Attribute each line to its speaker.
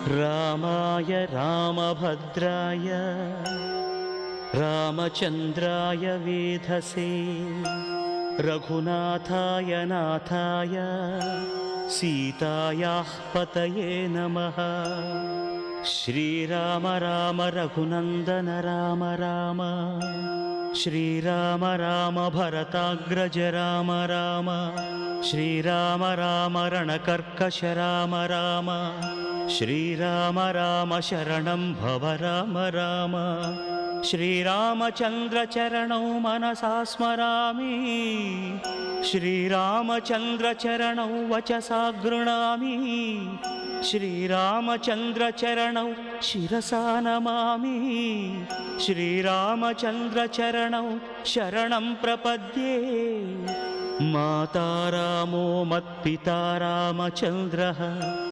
Speaker 1: रामाय रामभद्राय रामचन्द्राय वेधसे रघुनाथाय नाथाय सीतायाः पतये नमः। श्रीराम राम रघुनन्दन राम राम श्रीराम राम भरताग्रज राम राम श्रीराम राम रणकर्कश राम राम श्रीराम राम शरणं भव राम राम। श्रीरामचन्द्र चरणौ मनसा स्मरामि श्रीरामचन्द्र चरणौ वचसा गृह्णामि श्रीरामचन्द्र चरणौ शिरसा नमामि श्रीरामचन्द्र चरणौ शरणं प्रपद्ये। माता रामो मत्पिता रामचन्द्रः